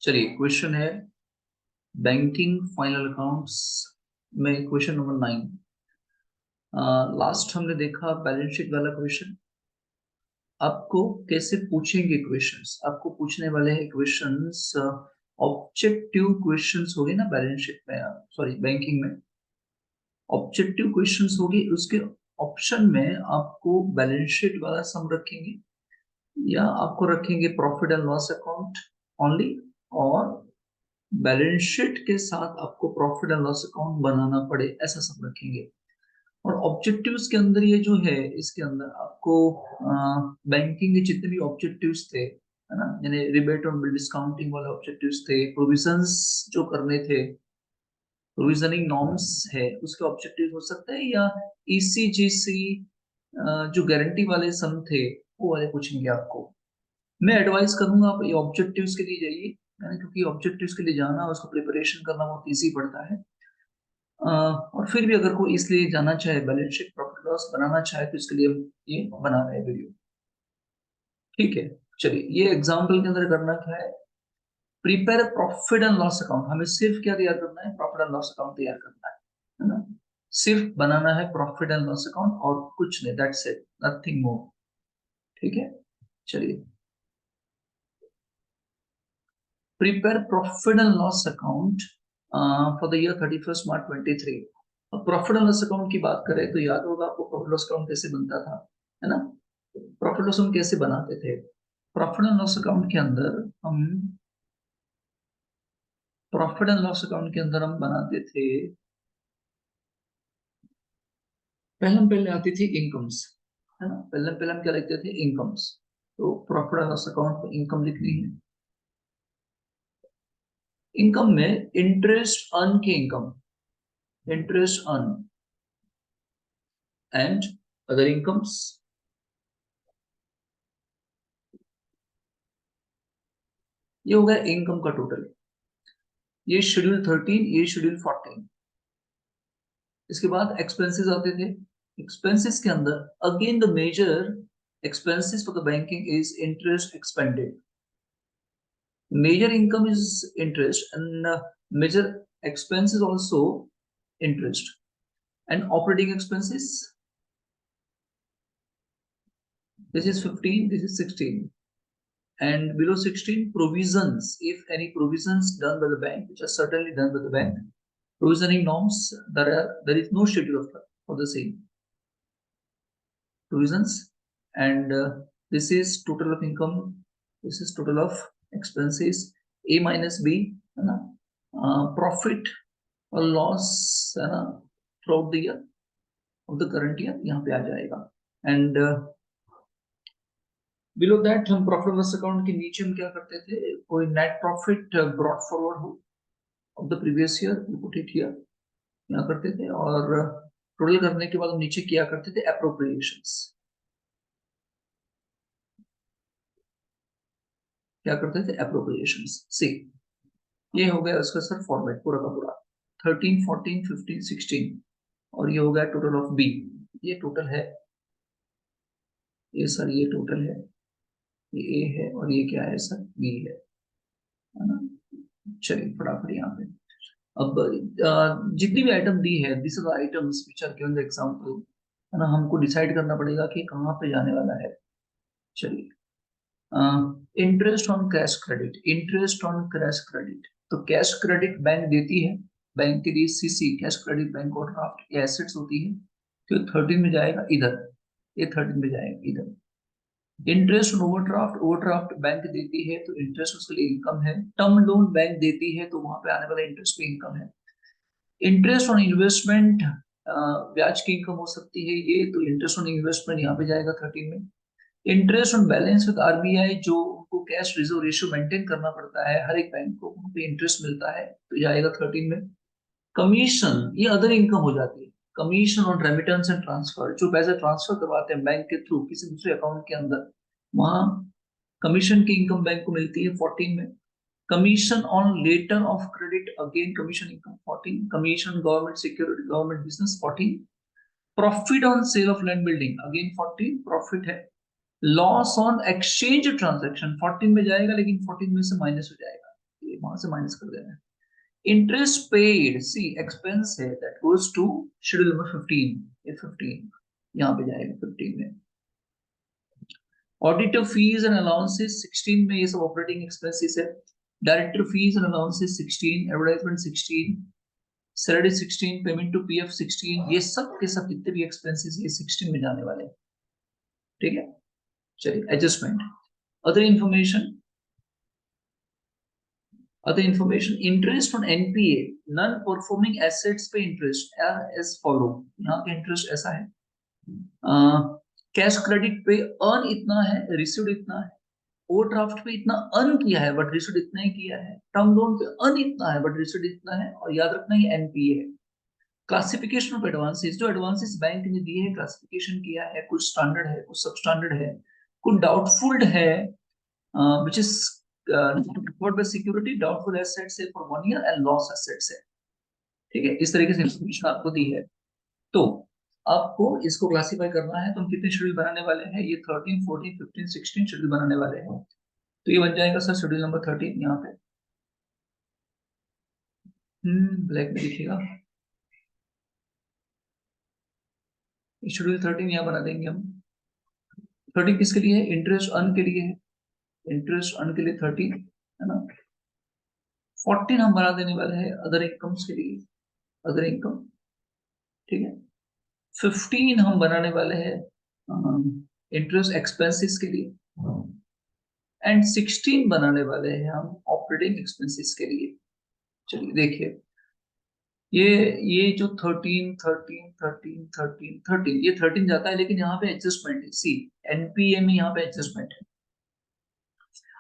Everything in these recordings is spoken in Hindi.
चलिए क्वेश्चन है बैंकिंग फाइनल अकाउंट्स में क्वेश्चन नंबर 9। लास्ट हमने देखा बैलेंस शीट वाला क्वेश्चन। आपको कैसे पूछेंगे क्वेश्चंस? आपको पूछने वाले हैं क्वेश्चंस ऑब्जेक्टिव क्वेश्चंस हो गए ना बैलेंस शीट में, सॉरी बैंकिंग में ऑब्जेक्टिव क्वेश्चंस हो गए। उसके ऑप्शन में आपको बैलेंस शीट वाला सम रखेंगे या आपको रखेंगे profit and loss account only, और बैलेंस शीट के साथ आपको प्रॉफिट एंड लॉस अकाउंट बनाना पड़े, ऐसा सब रखेंगे। और ऑब्जेक्टिव्स के अंदर ये जो है, इसके अंदर आपको बैंकिंग के जितने भी ऑब्जेक्टिव्स थे, है ना, यानी रिबेट और डिस्काउंटिंग वाले ऑब्जेक्टिव्स थे, प्रोविजंस जो करने थे, प्रोविजनिंग नॉर्म्स है उसके ऑब्जेक्टिव हो सकते हैं, या ईसीजीसी जो गारंटी वाले सम थे वो वाले पूछेंगे आपको। मैं एडवाइस करूंगा आप ये ऑब्जेक्टिव्स के लिए जाइए, क्योंकि ऑब्जेक्टिव्स के लिए जाना, उसको प्रिपरेशन करना बहुत इजी पड़ता है। और फिर भी अगर कोई इसलिए जाना चाहे, बैलेंस शीट प्रॉफिट लॉस बनाना चाहे, तो इसके लिए हम ये बना रहे हैं वीडियो। ठीक है, चलिए ये एग्जांपल के अंदर करना क्या है, prepare profit and loss account. हमें सिर्फ क्या तैयार करना है? प्रॉफिट एंड लॉस अकाउंट तैयार करना है ना, सिर्फ बनाना है प्रॉफिट एंड लॉस अकाउंट और कुछ नहीं, दैट्स इट, नथिंग मोर। ठीक है, चलिए prepare profit and loss account for the year 31 मार्च 23। अब प्रॉफिट एंड लॉस अकाउंट की बात करें तो याद होगा आपको प्रॉफिट लॉस अकाउंट कैसे बनता था, है ना। प्रॉफिट लॉस हम कैसे बनाते थे? प्रॉफिट एंड लॉस अकाउंट के अंदर हम प्रॉफिट एंड लॉस अकाउंट के अंदर हम बनाते थे, पहले आती थी इनकम्स, है ना। पहले हम क्या लिखते थे? इनकम्स। तो प्रॉफिट एंड लॉस अकाउंट में इनकम लिखनी है। इनकम में इंटरेस्ट अर्न की income, interest earn and other incomes. ये हो गया इनकम का टोटल। ये शेड्यूल 13, ये शेड्यूल 14। इसके बाद एक्सपेंसेस आते थे। एक्सपेंसेस के अंदर again the major expenses for the banking is interest expended. Major income is interest, and major expense is also interest. And operating expenses, this is 15, this is 16, and below 16 provisions, if any provisions done by the bank, which are certainly done by the bank, provisioning norms, there is no schedule for the same provisions. And this is total of income, this is total of expenses, a minus b, है ना, profit और लॉस, है ना, through the year of the current year यहाँ पे आ जाएगा। एंड बिलो दैट हम प्रॉफिट लॉस अकाउंट के नीचे हम क्या करते थे, कोई नेट प्रॉफिट ब्रॉट फॉरवर्ड हो of the previous year, put it here, यहाँ करते थे। और टोटल करने के बाद हम नीचे क्या करते थे? एप्रोप्रिएशंस। क्या करते थे? एप्रोप्रिएशंस। सी, ये हो गया उसका सर फॉर्मेट पूरा का पूरा, 13, 14, 15, 16, और ये हो गया टोटल ऑफ बी। ये टोटल है, ये सर ये टोटल है, ये ए है, और ये क्या है सर? बी है ना। चलिए फटाफट यहाँ पे अब जितनी भी आइटम दी है, this are items which are given the example, है ना। हमको डिसाइड करना पड़ेगा कि कहाँ पे जाने वाला है। चलिए interest on cash credit, interest on cash credit. तो कैश क्रेडिट बैंक देती है, बैंक के लिए CC, cash credit bank overdraft, ये एसेट्स होती है। तो 13 में जाएगा इधर, ये 13 में जाएगा इधर। Interest on overdraft, overdraft bank देती है तो इंटरेस्ट उसके लिए इनकम है। टर्म लोन बैंक देती है तो वहां पे आने वाला इंटरेस्ट भी इनकम है। इंटरेस्ट ऑन इन्वेस्टमेंट, ब्याज की इनकम हो सकती है ये, तो इंटरेस्ट ऑन इन्वेस्टमेंट यहाँ पे जाएगा 13 में। Interest on balance with RBI, जो उनको कैश रिजर्व रेशियो मेंटेन करना पड़ता है हर एक बैंक को, उनको इंटरेस्ट मिलता है तो जाएगा 13 में। कमीशन, ये अदर इनकम हो जाती है। Commission on remittance and transfer, जो पैसे ट्रांसफर करवाते हैं बैंक के थ्रू किसी दूसरे अकाउंट के अंदर, वहां कमीशन की इनकम बैंक को मिलती है 14 में। Commission on letter of credit, again commission income 14। Commission government security, government business 14। Profit on sale of land building, again 14 profit है। लॉस ऑन एक्सचेंज ट्रांजेक्शन 14 में जाएगा, लेकिन 14 में से माइनस हो जाएगा, चाहिए, वहां से माइनस कर देना है। इंटरेस्ट पेड, सी एक्सपेंस है, that goes to schedule number 15, ये 15 यहाँ पे जाएगा 15 में। ऑडिटर फीस एंड अलाउंसेस 16 में, ये सब ऑपरेटिंग एक्सपेंसेस है। Director fees and allowances 16, advertisement 16, salary 16, payment to PF 16, ये सब के सब जितने भी एक्सपेंसेस ये 16 में जाने वाले हैं। ठीक है, चलिए adjustment. Other information, interest on NPA, non performing assets पे इंटरेस्ट एज फॉलो। यहाँ का इंटरेस्ट ऐसा है, कैश क्रेडिट पे अर्न इतना है, रिसीव्ड इतना है। ओवरड्राफ्ट पे इतना अर्न किया है बट रिसीव्ड इतना ही किया है। टर्म लोन पे अर्न इतना है बट रिसीव्ड इतना है, और याद रखना ये एनपीए है। क्लासिफिकेशन ऑफ एडवांसेस, जो एडवांसेस बैंक ने दिए हैं क्लासिफिकेशन किया है, कुछ स्टैंडर्ड है, कुछ सब स्टैंडर्ड है, कुछ डाउटफुल है, which is covered by security, doubtful assets है for 1 year and loss assets है। ठीक है, इस तरीके से इंफॉर्मेशन आपको दी है। तो आपको इसको क्लासिफाई करना है, तो हम कितने शेड्यूल बनाने वाले हैं, ये 13, 14, 15, 16 शेड्यूल बनाने वाले हैं। तो ये बन जाएगा सर शेड्यूल नंबर 13 यहाँ पे। ब्लैक में दिखेगा, शेड्यूल 13 यहाँ बना देंगे हम। 13 किसके लिए है, इंटरेस्ट अर्न के लिए है, इंटरेस्ट अर्न के लिए 13 है ना। 14 हम बना देने वाले हैं अदर इनकम्स के लिए, अदर इनकम। ठीक है, 15 हम बनाने वाले हैं इंटरेस्ट एक्सपेंसेस के लिए, एंड 16 बनाने वाले हैं हम ऑपरेटिंग एक्सपेंसेस के लिए। चलिए देखिए, ये ये जो 13 13 13 13 13, ये 13 जाता है, लेकिन यहाँ पे एडजस्टमेंट है, सी एनपीए में यहाँ पे एडजस्टमेंट है।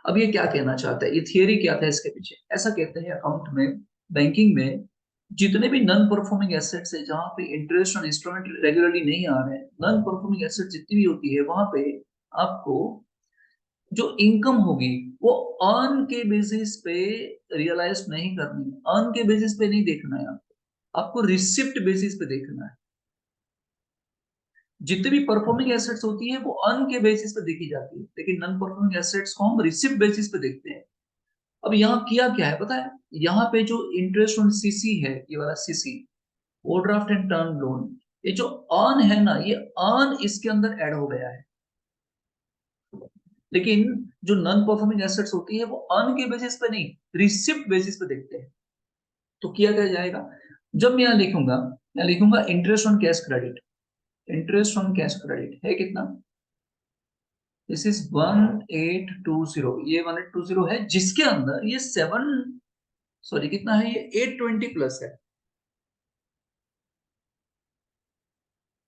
अब ये क्या कहना चाहता है, ये थियरी क्या था इसके पीछे, ऐसा कहते हैं अकाउंट में, बैंकिंग में जितने भी नॉन परफॉर्मिंग एसेट्स है, जहां पे इंटरेस्ट ऑन इंस्ट्रूमेंट रेगुलरली नहीं आ रहे हैं, नॉन परफॉर्मिंग एसेट जितनी भी होती है, वहां पे आपको जो इनकम होगी वो अर्न के बेसिस पे रियलाइज नहीं करनी है, अर्न के बेसिस पे नहीं देखना है आपको, आपको रिसिप्ट बेसिस पे देखना है। जितने भी परफॉर्मिंग एसेट्स होती है वो अर्न के बेसिस पे देखी जाती है, लेकिन नॉन परफॉर्मिंग एसेट्स को हम रिसिप्ट बेसिस पे देखते हैं। अब यहाँ किया क्या है पता है, यहाँ पे जो इंटरेस्ट ऑन सीसी है, ये वाला CC, overdraft and term loan, ये जो अर्न है ना, ये अर्न इसके अंदर ऐड हो गया है। लेकिन जो नॉन परफॉर्मिंग एसेट्स होती है वो अर्न के बेसिस पे नहीं, रिसिप्ट बेसिस पे देखते हैं। तो किया क्या जाएगा, जब मैं यहाँ लिखूंगा interest on cash credit, interest on cash credit है कितना, दिस इज 1820, ये 1820 है, जिसके अंदर ये 7, सॉरी कितना है, ये 820 प्लस है।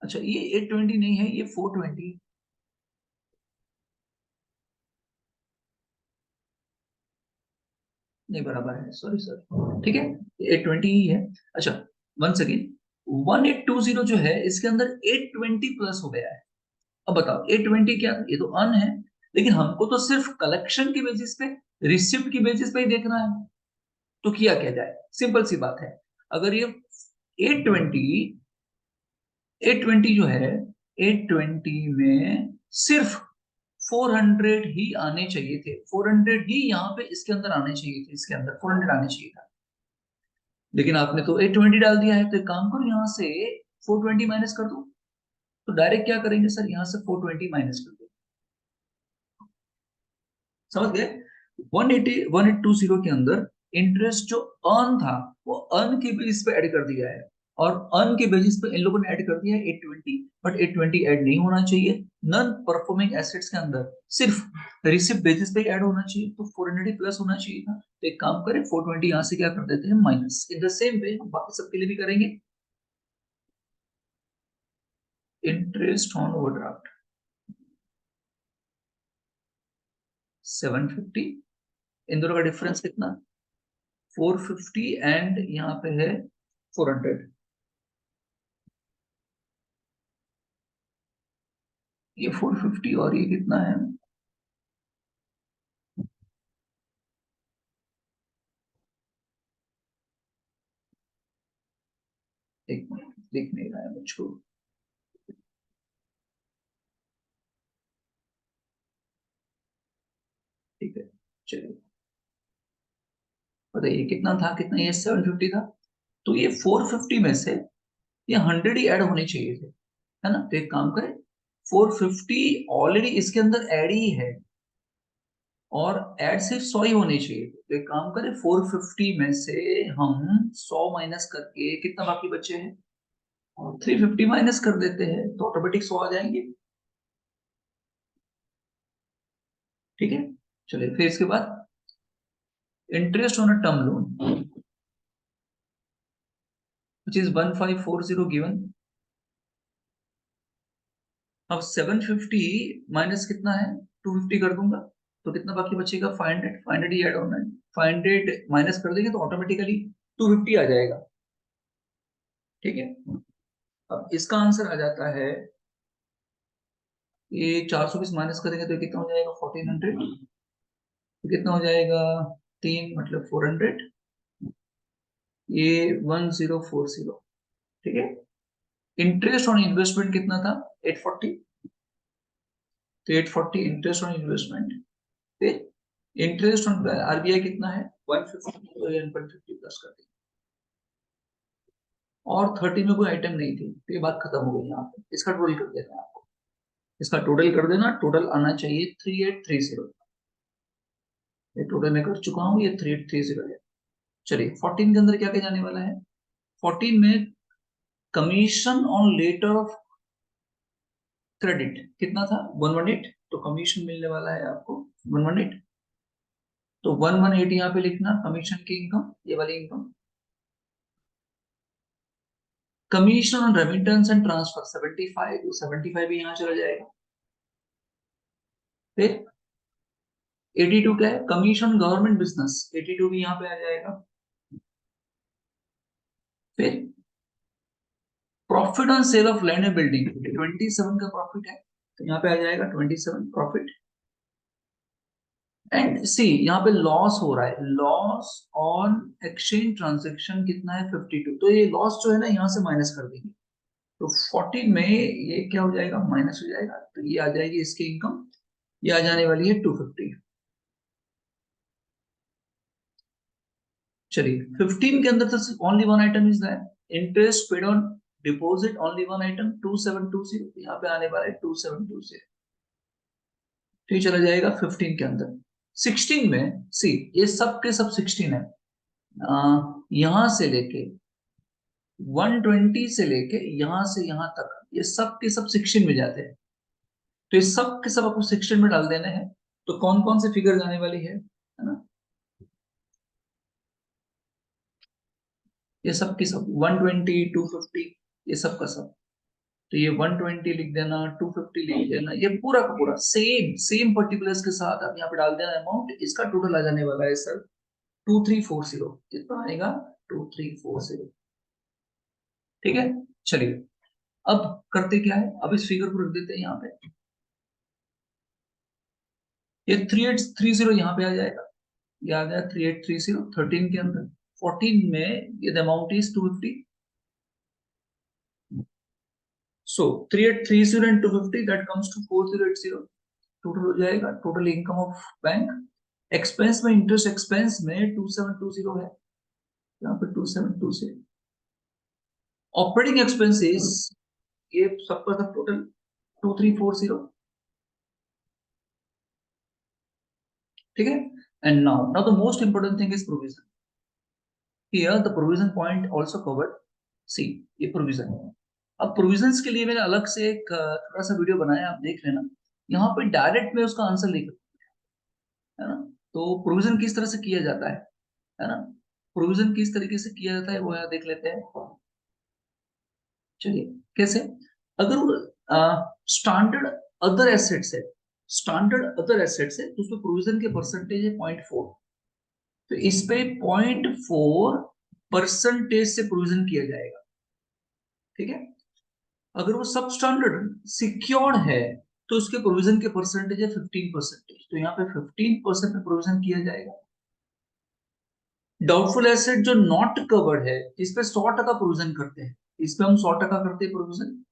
अच्छा, ये 820 नहीं है, ये 420, नहीं बराबर है, सॉरी सर, ठीक है, 820 ही है। अच्छा, वंस अगेन 1820 जो है, इसके अंदर 820 प्लस हो गया है। अब बताओ 820 क्या, ये तो अन है, लेकिन हमको तो सिर्फ कलेक्शन की बेसिस पे, रिसिप्ट की बेसिस पे ही देखना है। तो किया क्या जाए, सिंपल सी बात है, अगर ये 820 820 जो है, 820 में सिर्फ 400 ही आने चाहिए थे, 400 ही यहाँ पे इसके अंदर आने चाहिए थे, इसके अंदर 400 आने चाहिए था, लेकिन आपने तो 820 डाल दिया है। तो एक काम करो, यहाँ से 420 माइनस कर दो। तो डायरेक्ट क्या करेंगे सर, यहाँ से 420 माइनस कर दो, समझ गए। 1820 के अंदर इंटरेस्ट जो अर्न था, वो अर्न के बेसिस पे ऐड कर दिया है, और अर्न के बेसिस पे इन लोगों ने ऐड कर दिया है 820, बट 820 ऐड नहीं होना चाहिए। नॉन परफॉर्मिंग एसेट्स के अंदर सिर्फ रिसिप्ट बेसिस पे ऐड होना चाहिए, तो 400 प्लस होना चाहिए था। तो एक काम करें, 420 यहाँ से क्या कर देते हैं, minus. In the same way हम बाकी सबके लिए भी करेंगे। इंटरेस्ट ऑन ओवरड्राफ्ट 750, इन दोनों का डिफरेंस कितना, 450, एंड यहाँ पे है 400, ये 450 और ये कितना है, एक मिनट, दिख नहीं रहा है मुझको। ठीक है, चलिए, बताइए कितना था, कितना, ये 750 था, तो ये 450 में से ये 100 ही ऐड होने चाहिए थे, है ना। तो एक काम करें, 450 ऑलरेडी इसके अंदर ऐड ही है, और ऐड सिर्फ 100 ही होने चाहिए। तो एक काम करें, 450 में से हम 100 माइनस करके कितना बाकी बचे हैं, और 350 माइनस कर देते हैं, तो ऑटोमेटिक 100 आ जाएंगे। ठीक है, चलिए फिर इसके बाद interest on a term loan which is 1540 given। अब 750 माइनस कितना है, 250 कर दूंगा, तो कितना बाकी बचेगा, 500। 500 ही ऐड होना है, 500 माइनस कर देंगे तो ऑटोमेटिकली 250 आ जाएगा। ठीक है, अब इसका आंसर आ जाता है, ये 420 माइनस करेंगे तो कितना हो जाएगा, 1400। तो कितना हो जाएगा, 3 मतलब 400, ये 1040। ठीक है, इंटरेस्ट ऑन इन्वेस्टमेंट कितना था, 840। तो 840 इंटरेस्ट ऑन इन्वेस्टमेंट, फिर इंटरेस्ट ऑन आरबीआई कितना है, 150, तो 150 प्लस कर देंगे। और 30 में कोई आइटम नहीं थी, तो ये बात खत्म हो गई यहाँ पे। इसका टोटल कर देना है आपको, इसका टोटल कर देना, टोटल आना चाहिए 3830। ये टोटल मैं कर चुका हूँ, ये 3830 है। चलिए 14 के अंदर क्या क्या जाने वाला है, 14 में commission on letter of credit कितना था, 118। तो कमीशन मिलने वाला है आपको 118, तो 118 यहाँ पे लिखना, कमीशन की इनकम, ये वाली income. Commission on remittance and transfer 75, तो 75 भी यहाँ चला जाएगा। फिर 82 क्या है, कमीशन गवर्नमेंट बिजनेस, 82 भी यहाँ पे आ जाएगा। फिर profit on sale of land and building, 27 का प्रॉफिट है, तो यहाँ पे आ जाएगा 27 प्रॉफिट। एंड सी यहाँ पे लॉस हो रहा है, लॉस ऑन एक्सचेंज ट्रांजेक्शन कितना है, 52। तो ये लॉस जो है ना यहाँ से माइनस कर देंगे, तो 14 में ये क्या हो जाएगा, माइनस हो जाएगा, तो ये आ जाएगी इसकी इनकम, ये आ जाने वाली है 250। चलिए 15 के अंदर तो only one item is that interest paid on deposit, only one item 2720, यहाँ पे आने वाला है 2720। तो ये चला जाएगा 15 के अंदर। 16 में सी, ये सब के सब 16 है, यहां से लेके 120 से लेके यहां से यहां तक, ये सब के सब 16 में जाते हैं। तो ये सब के सब आपको 16 में डाल देने हैं। तो कौन कौन से फिगर जाने वाली है ना, ये सब की सब 120, 250, ये सब का सब। तो ये 120 लिख देना, 250 लिख देना, ये पूरा का पूरा सेम सेम पर्टिकुलर्स के साथ आप यहाँ पे डाल देना अमाउंट। इसका टोटल आ जाने वाला है सर 2340। कितना आएगा, 2340। ठीक है, चलिए अब करते क्या है, अब इस फिगर को रख देते हैं यहाँ पे, ये 3830 यहाँ पे आ जाएगा, ये आ गया 3830 13 के अंदर। 14 में ये amount is 250, so 3830 and 250 that comes to 4080। Total हो जाएगा total income of bank. Expense में, इंटरेस्ट एक्सपेंस में 2720 है, यहाँ पे 2720। ऑपरेटिंग एक्सपेंसेस ये सबका सब टोटल 2340। ठीक है, and now the most important thing is provision. Here the provision point also covered. See, ये प्रोविजन है। अब प्रोविजंस के लिए मैंने अलग से एक थोड़ा सा वीडियो बनाया, आप देख लेना। यहाँ पे डायरेक्ट में उसका आंसर लिख, है ना। तो प्रोविजन किस तरह से किया जाता है ना, प्रोविजन किस तरीके से किया जाता है वो यहाँ देख लेते हैं। चलिए कैसे, अगर स्टैंडर्ड अदर एसेट्स है, स्टैंडर्ड अदर एसेट्स है, तो उसमें प्रोविजन के परसेंटेज है 0.4। तो इस पे 0.4% से प्रोविजन किया जाएगा। ठीक है, अगर वो सब स्टैंडर्ड सिक्योर्ड है तो उसके प्रोविजन के परसेंटेज है 15%। तो यहाँ पे 15% पे प्रोविजन किया जाएगा। डाउटफुल एसेट जो नॉट कवर्ड है, इस पे 100% प्रोविजन करते हैं, इस पे हम 100% करते हैं प्रोविजन।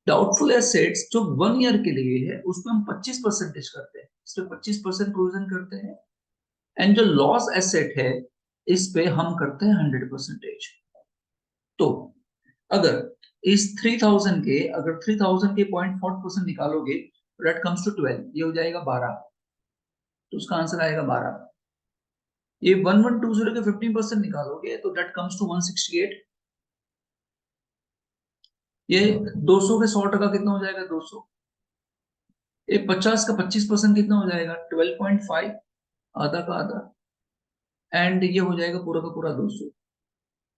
डाउटफुल एसेट्स जो 1 ईयर के लिए है उसमें हम 25% करते हैं, इसमें 25% प्रोविजन करते हैं। एंड जो लॉस एसेट है इस पे हम करते हैं 100%। तो अगर इस 3000 के, अगर 3000 के 0.4% निकालोगे तो दैट कम्स टू 12, ये हो जाएगा 12, तो उसका आंसर आएगा 12। ये 1120 के 15% निकालोगे तो दैट कम्स टू 168। ये 200 के 100% कितना हो जाएगा, 200। ये 50 का 25% कितना हो जाएगा, 12.5, आधा का आधा। एंड ये हो जाएगा पूरा का पूरा 200।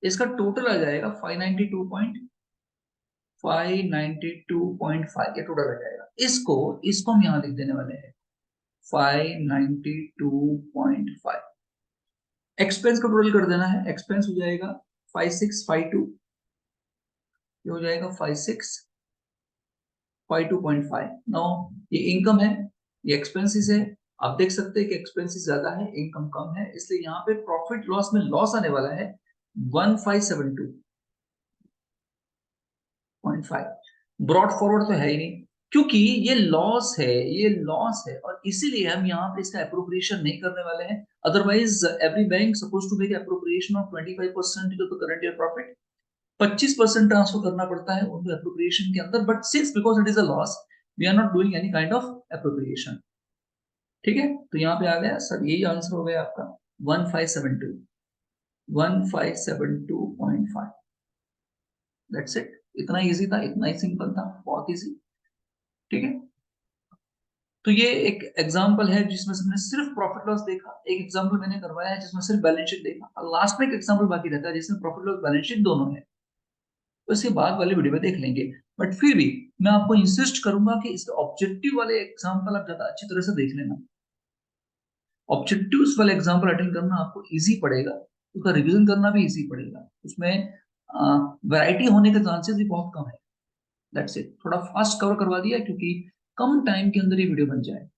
इसका टोटल आ जाएगा 592.5, ये टोटल आ जाएगा। इसको इसको हम यहां लिख देने वाले हैं 592.5। एक्सपेंस का टोटल कर देना है, एक्सपेंस हो जाएगा 5652, ये हो जाएगा 5652.5। नाउ ये इनकम है, ये एक्सपेंसेस है। आप देख सकते हैं कि एक्सपेंसेस ज्यादा है, इनकम कम है, इसलिए यहाँ पे प्रॉफिट लॉस में लॉस आने वाला है 1572.5। ब्रॉड फॉरवर्ड तो है ही नहीं, क्योंकि ये लॉस है, ये लॉस है, और इसीलिए हम यहाँ पे इसका अप्रोप्रिएशन नहीं करने वाले हैं। Otherwise every bank suppose to make appropriation of 25% to the current year profit. 25% transfer करना पड़ता है उनको अप्रोप्रिएशन के अंदर, but since because it is a loss we are not doing any kind of appropriation. ठीक है, तो यहाँ पे आ गया सर, यही आंसर हो गया आपका 1572.5। That's it. इतना इजी था, इतना ही सिंपल था, बहुत इजी। ठीक है, तो ये एक एग्जांपल है जिसमें से मैंने सिर्फ प्रॉफिट लॉस देखा, एक एग्जांपल मैंने करवाया है जिसमें सिर्फ बैलेंस शीट देखा, और लास्ट में एक एग्जांपल बाकी रहता है जिसमें प्रॉफिट लॉस बैलेंस शीट दोनों है। तो इसके बाद वाले वीडियो में देख लेंगे, बट फिर भी मैं आपको इंसिस्ट करूंगा कि इसके ऑब्जेक्टिव वाले एग्जांपल आप ज्यादा अच्छी तरह से देख लेना। ऑब्जेक्टिव्स वाले एग्जांपल अटेंड करना आपको इजी पड़ेगा, उसका रिवीजन करना भी इजी पड़ेगा, उसमें वैरायटी होने के चांसेस भी बहुत कम है। दैट्स इट, थोड़ा फास्ट कवर करवा दिया क्योंकि कम टाइम के अंदर ये वीडियो बन जाए।